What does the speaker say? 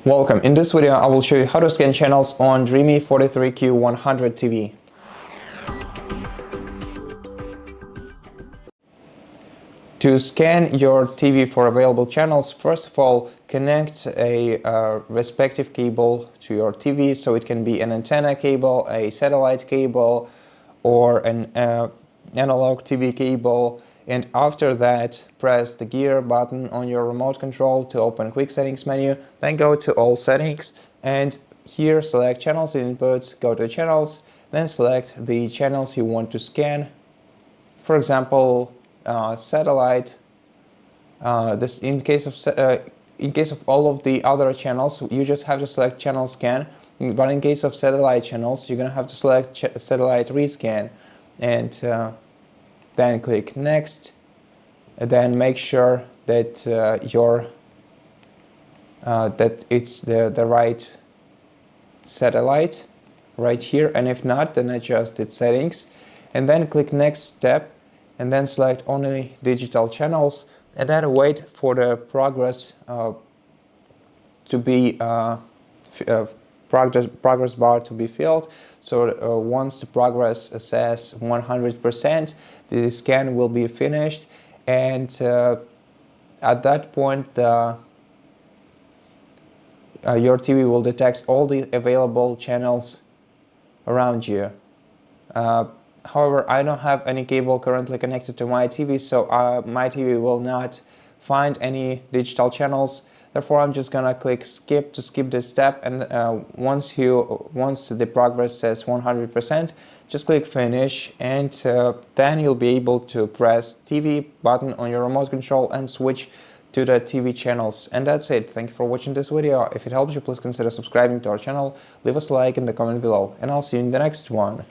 Welcome. In this video I will show you how to scan channels on DREAME 43Q100 TV. To scan your TV for available channels, first of all, connect a respective cable to your TV, so it can be an antenna cable, a satellite cable, or an analog TV cable. And after that, press the gear button on your remote control to open quick settings menu. Then go to all settings, and here select channels and inputs, go to channels, then select the channels you want to scan. For example, satellite. This in case of all of the other channels, you just have to select channel scan. But in case of satellite channels, you're gonna have to select satellite rescan, and then click next. And then make sure that that it's the right satellite right here, and if not, then adjust its settings, and then click next step, and then select only digital channels, and then wait for the progress to be progress bar to be filled. So once the progress says 100%, the scan will be finished, and at that point your TV will detect all the available channels around you. However, I don't have any cable currently connected to my TV, so my TV will not find any digital channels. Therefore, I'm just gonna click skip to skip this step, and once the progress says 100%, just click finish, and then you'll be able to press TV button on your remote control and switch to the TV channels. And that's it. Thank you for watching this video. If it helps you, please consider subscribing to our channel, leave us a like in the comment below, and I'll see you in the next one.